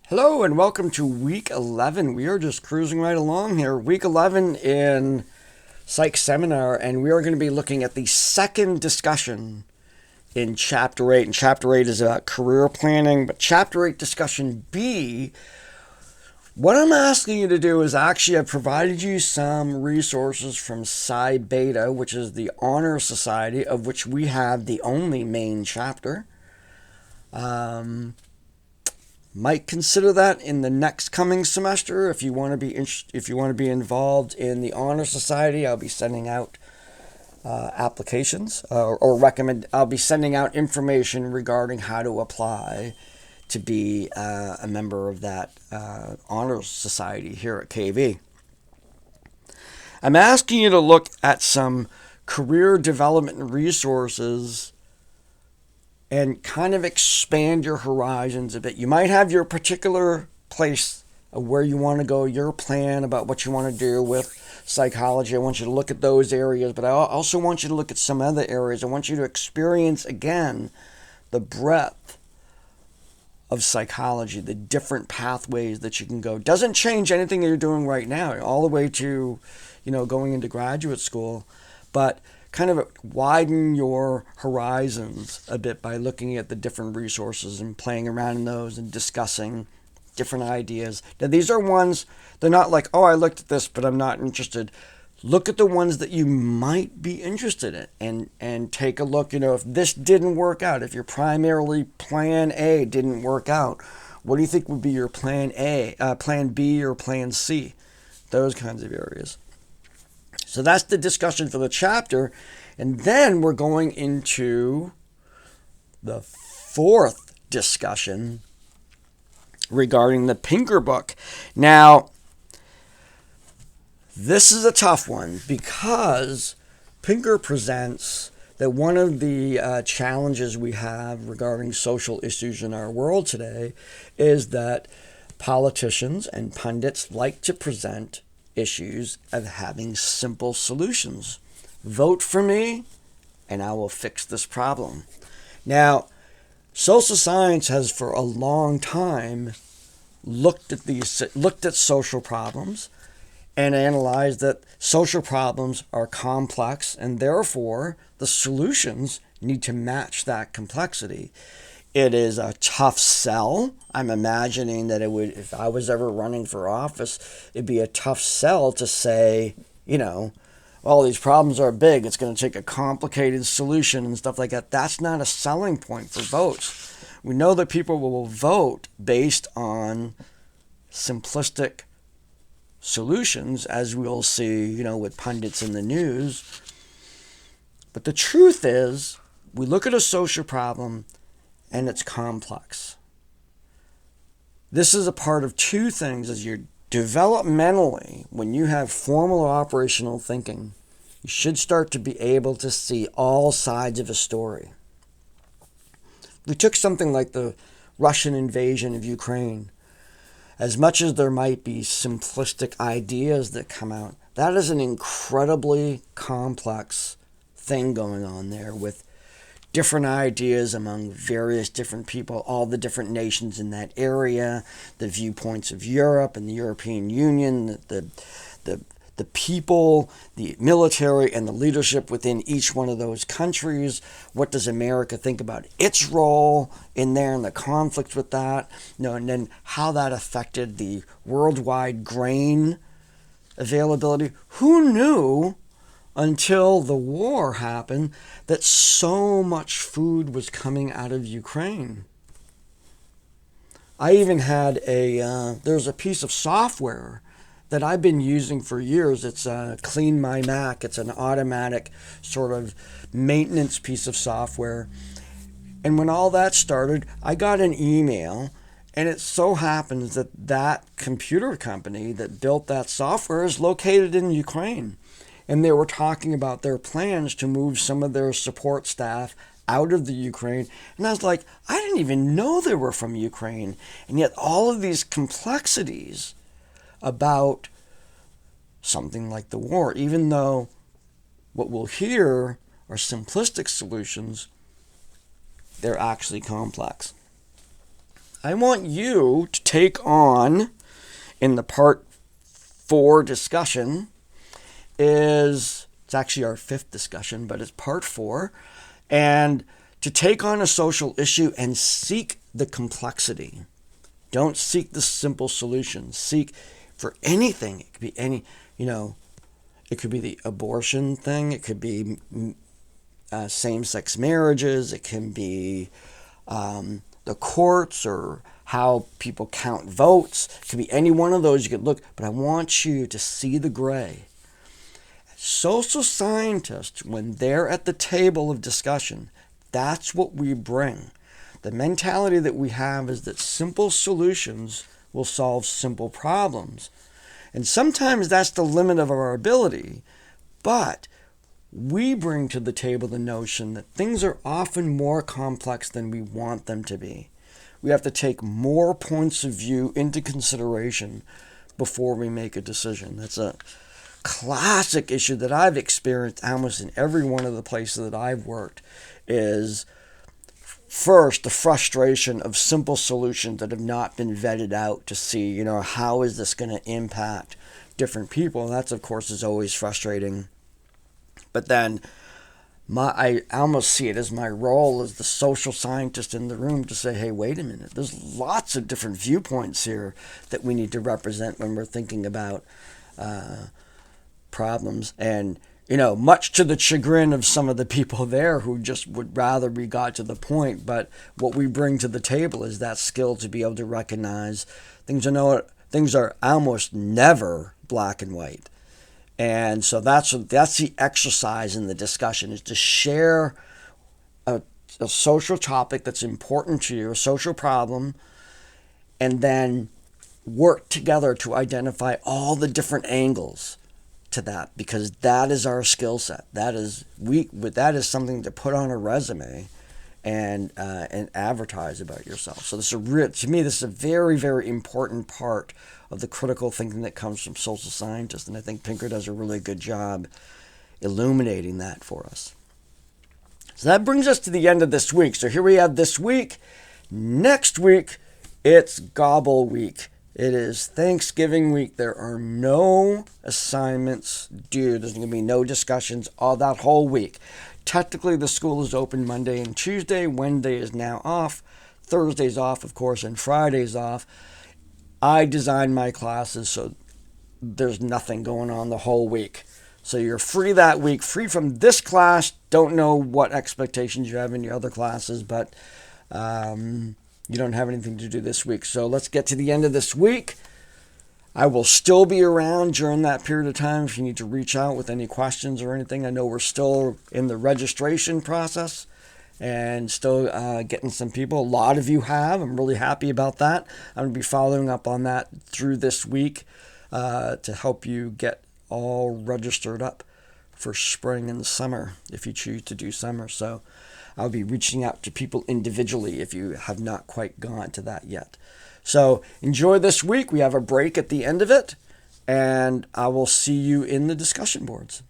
Hello and welcome to week 11. We are just cruising right along here. Week 11 in Psych Seminar, and we are going to be looking at the second discussion in Chapter 8. And Chapter 8 is about career planning, but Chapter 8 discussion B, what I'm asking you to do is actually I've provided you some resources from Psi Beta, which is the honor society of which we have the only main chapter. Might consider that in the next coming semester if you want to be involved in the honor society. I'll be sending out applications I'll be sending out information regarding how to apply to be a member of that honor society here at KV. I'm asking you to look at some career development resources and kind of expand your horizons a bit. You might have your particular place of where you want to go, your plan about what you want to do with psychology. I want you to look at those areas, but I also want you to look at some other areas. I want you to experience again the breadth of psychology, the different pathways that you can go. Doesn't change anything that you're doing right now, all the way to, going into graduate school, but kind of widen your horizons a bit by looking at the different resources and playing around in those and discussing different ideas. Now, these are ones, they're not like, oh, I looked at this, but I'm not interested. Look at the ones that you might be interested in and take a look. If this didn't work out, if your primarily plan A didn't work out, what do you think would be your plan A, plan B, or plan C? Those kinds of areas. So that's the discussion for the chapter. And then we're going into the fourth discussion regarding the Pinker book. Now, this is a tough one because Pinker presents that one of the challenges we have regarding social issues in our world today is that politicians and pundits like to present issues of having simple solutions. Vote for me and I will fix this problem. Now, social science has for a long time looked at social problems and analyzed that social problems are complex and therefore the solutions need to match that complexity. It is a tough sell. I'm imagining that it would, if I was ever running for office, it'd be a tough sell to say, all these problems are big. It's going to take a complicated solution and stuff like that. That's not a selling point for votes. We know that people will vote based on simplistic solutions, as we'll see, with pundits in the news. But the truth is, we look at a social problem and it's complex. This is a part of two things. As you're developmentally, when you have formal operational thinking, you should start to be able to see all sides of a story. We took something like the Russian invasion of Ukraine. As much as there might be simplistic ideas that come out, that is an incredibly complex thing going on there with different ideas among various different people, all the different nations in that area, the viewpoints of Europe and the European Union, the people, the military, and the leadership within each one of those countries. What does America think about its role in there and the conflict with that? And then how that affected the worldwide grain availability. Who knew until the war happened that so much food was coming out of Ukraine? I even had there's a piece of software that I've been using for years. It's Clean My Mac. It's an automatic sort of maintenance piece of software. And when all that started, I got an email, and it so happens that that computer company that built that software is located in Ukraine. And they were talking about their plans to move some of their support staff out of the Ukraine. And I was like, I didn't even know they were from Ukraine. And yet all of these complexities about something like the war, even though what we'll hear are simplistic solutions, they're actually complex. I want you to take on, in the part 4 discussion, it's actually our 5th discussion, but it's part 4, and to take on a social issue and seek the complexity. Don't seek the simple solution. Seek for anything. It could be it could be the abortion thing. It could be same-sex marriages. It can be the courts or how people count votes. It could be any one of those you could look, but I want you to see the gray. Social scientists, when they're at the table of discussion, that's what we bring. The mentality that we have is that simple solutions will solve simple problems. And sometimes that's the limit of our ability, but we bring to the table the notion that things are often more complex than we want them to be. We have to take more points of view into consideration before we make a decision. That's a classic issue that I've experienced almost in every one of the places that I've worked, is first the frustration of simple solutions that have not been vetted out to see, how is this going to impact different people. And that's, of course, is always frustrating. But then I almost see it as my role as the social scientist in the room to say, hey, wait a minute, there's lots of different viewpoints here that we need to represent when we're thinking about problems. And, much to the chagrin of some of the people there who just would rather we got to the point. But what we bring to the table is that skill to be able to recognize things are almost never black and white. And so that's the exercise in the discussion, is to share a social topic that's important to you, a social problem, and then work together to identify all the different angles to that, because that is our skill set. That is something to put on a resume and advertise about yourself. So to me, this is a very, very important part of the critical thinking that comes from social scientists, and I think Pinker does a really good job illuminating that for us. So that brings us to the end of this week. So here we have this week. Next week, it's Gobble Week. It is Thanksgiving week. There are no assignments due. There's going to be no discussions all that whole week. Technically, the school is open Monday and Tuesday. Wednesday is now off. Thursday's off, of course, and Friday's off. I designed my classes so there's nothing going on the whole week. So you're free that week, free from this class. Don't know what expectations you have in your other classes, but you don't have anything to do this week. So let's get to the end of this week. I will still be around during that period of time if you need to reach out with any questions or anything. I know we're still in the registration process and still getting some people. A lot of you have. I'm really happy about that. I'm going to be following up on that through this week to help you get all registered up for spring and summer if you choose to do summer. So I'll be reaching out to people individually if you have not quite gone to that yet. So enjoy this week. We have a break at the end of it, and I will see you in the discussion boards.